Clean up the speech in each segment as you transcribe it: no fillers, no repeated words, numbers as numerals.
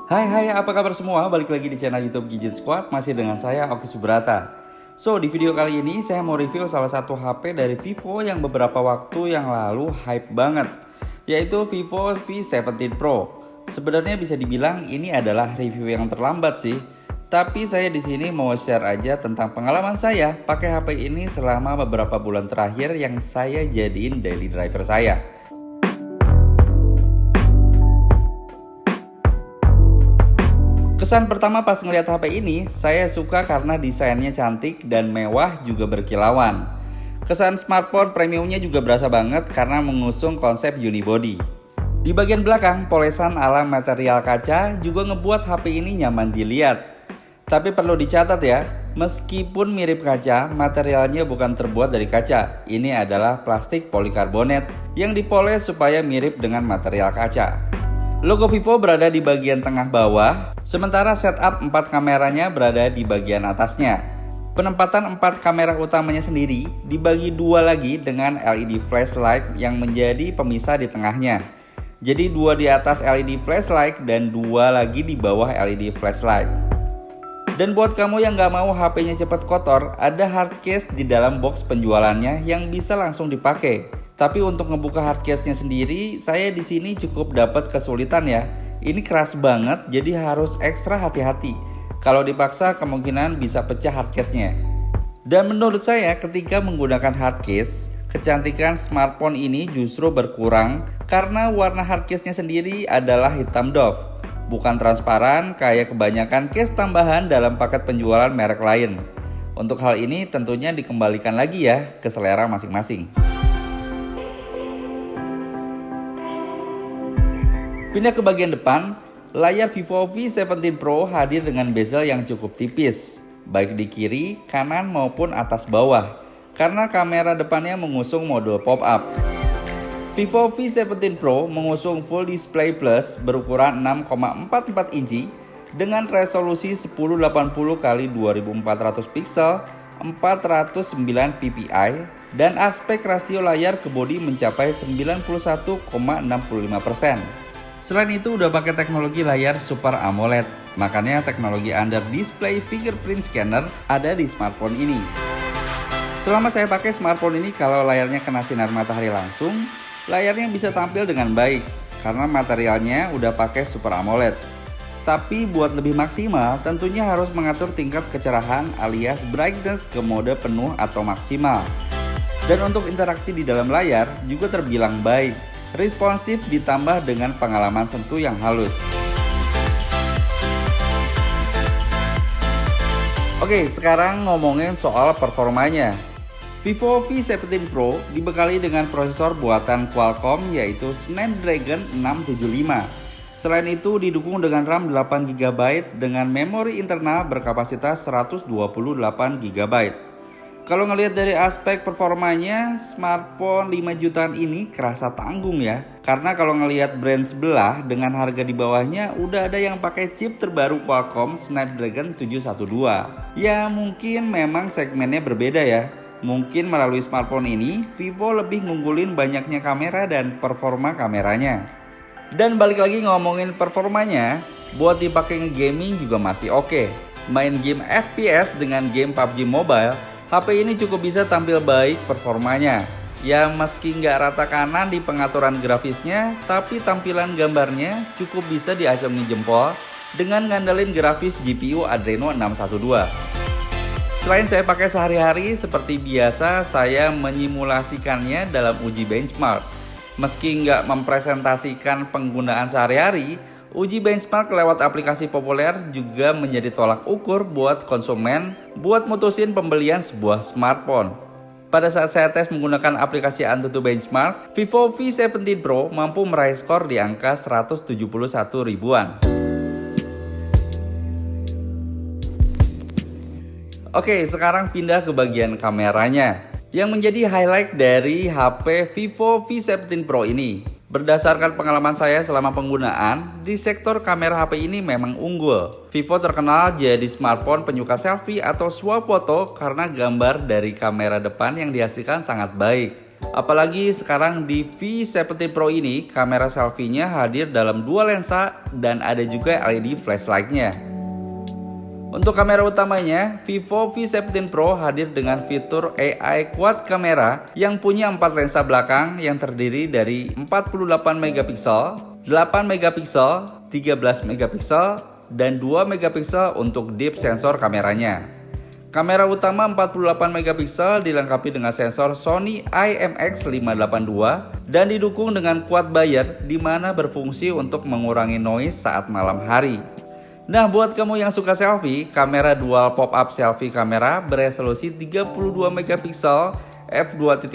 Hai, apa kabar semua? Balik lagi di channel YouTube Gadget Squad, masih dengan saya Oki Subrata. So, di video kali ini saya mau review salah satu HP dari Vivo yang beberapa waktu yang lalu hype banget, yaitu Vivo V17 Pro. Sebenarnya bisa dibilang ini adalah review yang terlambat sih, tapi saya di sini mau share aja tentang pengalaman saya pakai HP ini selama beberapa bulan terakhir yang saya jadiin daily driver saya. Kesan pertama pas ngeliat HP ini, saya suka karena desainnya cantik dan mewah juga berkilauan. Kesan smartphone premiumnya juga berasa banget karena mengusung konsep unibody. Di bagian belakang, polesan ala material kaca juga ngebuat HP ini nyaman dilihat. Tapi perlu dicatat ya, meskipun mirip kaca, materialnya bukan terbuat dari kaca. Ini adalah plastik polikarbonat yang dipoles supaya mirip dengan material kaca. Logo Vivo berada di bagian tengah bawah, sementara setup 4 kameranya berada di bagian atasnya. Penempatan 4 kamera utamanya sendiri dibagi dua lagi dengan LED flashlight yang menjadi pemisah di tengahnya. Jadi 2 di atas LED flashlight dan 2 lagi di bawah LED flashlight. Dan buat kamu yang nggak mau HP-nya cepat kotor, ada hard case di dalam box penjualannya yang bisa langsung dipakai. Tapi untuk ngebuka hardcase-nya sendiri, saya di sini cukup dapat kesulitan ya. Ini keras banget, jadi harus ekstra hati-hati. Kalau dipaksa, kemungkinan bisa pecah hardcase-nya. Dan menurut saya, ketika menggunakan hardcase, kecantikan smartphone ini justru berkurang karena warna hardcase-nya sendiri adalah hitam doff, bukan transparan kayak kebanyakan case tambahan dalam paket penjualan merek lain. Untuk hal ini tentunya dikembalikan lagi ya ke selera masing-masing. Pindah ke bagian depan, layar Vivo V17 Pro hadir dengan bezel yang cukup tipis, baik di kiri, kanan maupun atas bawah, karena kamera depannya mengusung mode pop-up. Vivo V17 Pro mengusung Full Display Plus berukuran 6,44 inci dengan resolusi 1080x2400 pixel, 409 ppi, dan aspek rasio layar ke bodi mencapai 91,65%. Selain itu udah pakai teknologi layar Super AMOLED, makanya teknologi Under Display Fingerprint Scanner ada di smartphone ini. Selama saya pakai smartphone ini, kalau layarnya kena sinar matahari langsung, layarnya bisa tampil dengan baik karena materialnya udah pakai Super AMOLED. Tapi buat lebih maksimal, tentunya harus mengatur tingkat kecerahan alias brightness ke mode penuh atau maksimal. Dan untuk interaksi di dalam layar juga terbilang baik, responsif ditambah dengan pengalaman sentuh yang halus. Oke, sekarang ngomongin soal performanya. Vivo V17 Pro dibekali dengan prosesor buatan Qualcomm yaitu Snapdragon 675. Selain itu didukung dengan RAM 8GB dengan memori internal berkapasitas 128GB. Kalau ngelihat dari aspek performanya, smartphone 5 jutaan ini kerasa tanggung ya. Karena kalau ngelihat brand sebelah dengan harga di bawahnya udah ada yang pakai chip terbaru Qualcomm Snapdragon 712. Ya mungkin memang segmennya berbeda ya. Mungkin melalui smartphone ini, Vivo lebih ngunggulin banyaknya kamera dan performa kameranya. Dan balik lagi ngomongin performanya, buat dipakai nge-gaming juga masih oke. Main game FPS dengan game PUBG Mobile, HP ini cukup bisa tampil baik performanya. Ya meski nggak rata kanan di pengaturan grafisnya, tapi tampilan gambarnya cukup bisa diacungi jempol dengan ngandelin grafis GPU Adreno 612. Selain saya pakai sehari-hari, seperti biasa saya menyimulasikannya dalam uji benchmark. Meski nggak mempresentasikan penggunaan sehari-hari, uji benchmark lewat aplikasi populer juga menjadi tolak ukur buat konsumen buat mutusin pembelian sebuah smartphone. Pada saat saya tes menggunakan aplikasi Antutu Benchmark, Vivo V17 Pro mampu meraih skor di angka 171 ribuan. Oke, sekarang pindah ke bagian kameranya yang menjadi highlight dari HP Vivo V17 Pro ini. Berdasarkan pengalaman saya selama penggunaan, di sektor kamera HP ini memang unggul. Vivo terkenal jadi smartphone penyuka selfie atau swap foto karena gambar dari kamera depan yang dihasilkan sangat baik. Apalagi sekarang di V70 Pro ini, kamera selfie-nya hadir dalam 2 lensa dan ada juga LED flashlight-nya. Untuk kamera utamanya, Vivo V70 Pro hadir dengan fitur AI Quad Camera yang punya 4 lensa belakang yang terdiri dari 48 megapiksel, 8 megapiksel, 13 megapiksel, dan 2 megapiksel untuk deep sensor kameranya. Kamera utama 48 megapiksel dilengkapi dengan sensor Sony IMX582 dan didukung dengan quad Bayer di mana berfungsi untuk mengurangi noise saat malam hari. Nah, buat kamu yang suka selfie, kamera dual pop-up selfie kamera beresolusi 32 megapiksel f2.0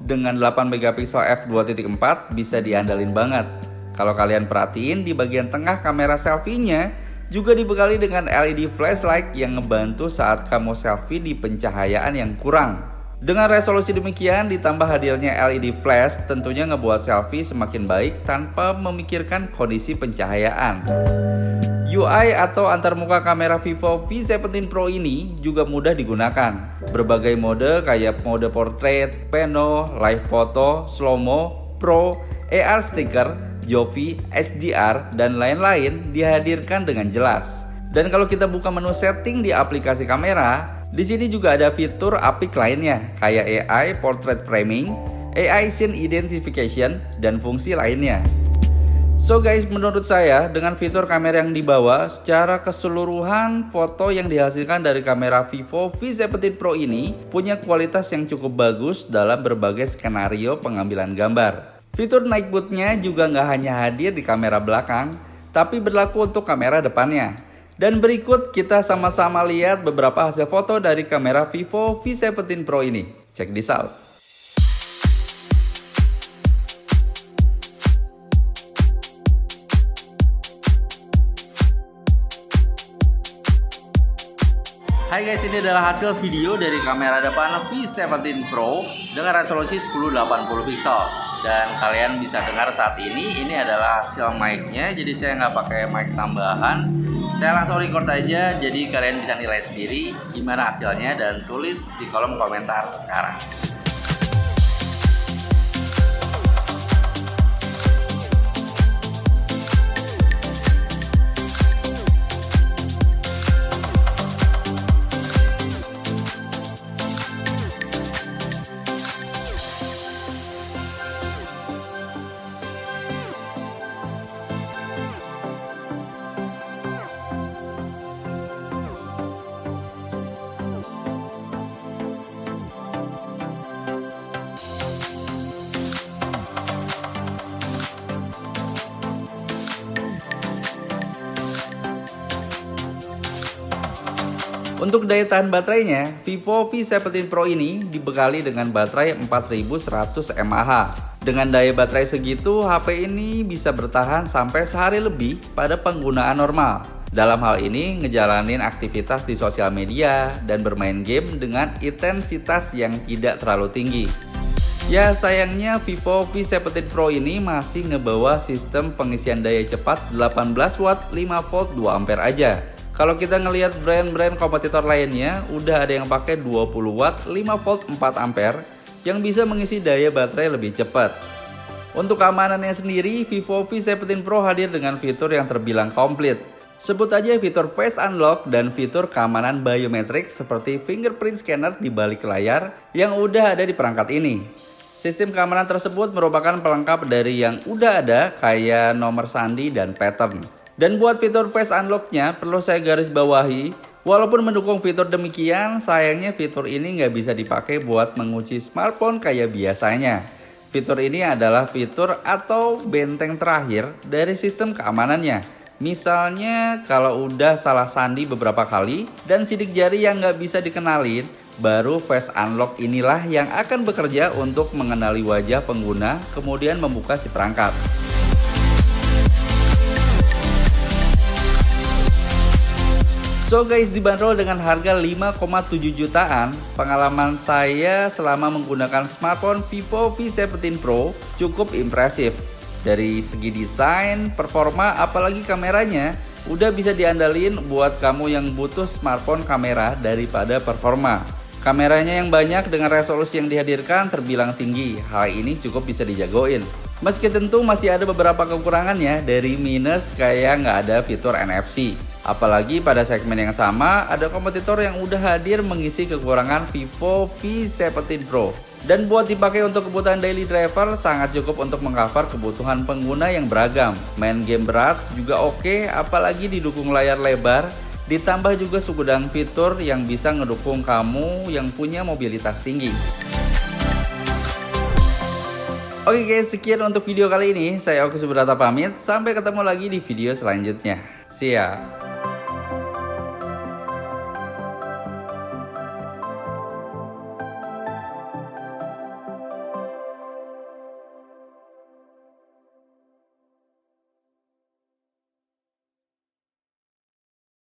dengan 8 megapiksel f2.4 bisa diandalin banget. Kalau kalian perhatiin di bagian tengah kamera selfie-nya juga dibekali dengan LED flashlight yang ngebantu saat kamu selfie di pencahayaan yang kurang. Dengan resolusi demikian ditambah hadirnya LED flash tentunya ngebuat selfie semakin baik tanpa memikirkan kondisi pencahayaan. UI atau antarmuka kamera Vivo V70 Pro ini juga mudah digunakan. Berbagai mode kayak mode portrait, pano, live photo, slow-mo, pro, AR sticker, Jovi, HDR, dan lain-lain dihadirkan dengan jelas. Dan kalau kita buka menu setting di aplikasi kamera, di sini juga ada fitur apik lainnya kayak AI portrait framing, AI scene identification, dan fungsi lainnya. So guys, menurut saya dengan fitur kamera yang dibawa, secara keseluruhan foto yang dihasilkan dari kamera Vivo V70 Pro ini punya kualitas yang cukup bagus dalam berbagai skenario pengambilan gambar. Fitur night mode-nya juga nggak hanya hadir di kamera belakang, tapi berlaku untuk kamera depannya. Dan berikut kita sama-sama lihat beberapa hasil foto dari kamera Vivo V70 Pro ini. Check this out. Hai guys, ini adalah hasil video dari kamera depan V70 Pro dengan resolusi 1080 pixel. Dan kalian bisa dengar saat ini adalah hasil mic-nya, jadi saya nggak pakai mic tambahan. Saya langsung record aja, jadi kalian bisa nilai sendiri gimana hasilnya dan tulis di kolom komentar sekarang. Untuk daya tahan baterainya, Vivo V70 Pro ini dibekali dengan baterai 4100 mAh. Dengan daya baterai segitu, HP ini bisa bertahan sampai sehari lebih pada penggunaan normal. Dalam hal ini, ngejalanin aktivitas di sosial media dan bermain game dengan intensitas yang tidak terlalu tinggi. Ya, sayangnya Vivo V70 Pro ini masih ngebawa sistem pengisian daya cepat 18 watt 5 volt 2 ampere aja. Kalau kita ngelihat brand-brand kompetitor lainnya, udah ada yang pakai 20 watt 5 volt 4 ampere yang bisa mengisi daya baterai lebih cepat. Untuk keamanannya sendiri, Vivo V70 Pro hadir dengan fitur yang terbilang komplit. Sebut aja fitur Face Unlock dan fitur keamanan biometrik seperti fingerprint scanner di balik layar yang udah ada di perangkat ini. Sistem keamanan tersebut merupakan pelengkap dari yang udah ada kayak nomor sandi dan pattern. Dan buat fitur Face Unlock-nya perlu saya garis bawahi, walaupun mendukung fitur demikian, sayangnya fitur ini nggak bisa dipakai buat mengunci smartphone kayak biasanya. Fitur ini adalah fitur atau benteng terakhir dari sistem keamanannya. Misalnya kalau udah salah sandi beberapa kali dan sidik jari yang nggak bisa dikenalin, baru Face Unlock inilah yang akan bekerja untuk mengenali wajah pengguna kemudian membuka si perangkat. So guys, dibanderol dengan harga 5,7 jutaan, pengalaman saya selama menggunakan smartphone Vivo V70 Pro cukup impresif. Dari segi desain, performa, apalagi kameranya, udah bisa diandalin buat kamu yang butuh smartphone kamera daripada performa. Kameranya yang banyak dengan resolusi yang dihadirkan terbilang tinggi. Hal ini cukup bisa dijagoin. Meski tentu masih ada beberapa kekurangannya, dari minus kayak nggak ada fitur NFC. Apalagi pada segmen yang sama, ada kompetitor yang udah hadir mengisi kekurangan Vivo V17 Pro. Dan buat dipakai untuk kebutuhan daily driver, sangat cukup untuk mengcover kebutuhan pengguna yang beragam. Main game berat juga oke, apalagi didukung layar lebar. Ditambah juga segudang fitur yang bisa ngedukung kamu yang punya mobilitas tinggi. Oke guys, sekian untuk video kali ini. Saya Oki Subrata pamit. Sampai ketemu lagi di video selanjutnya. See ya.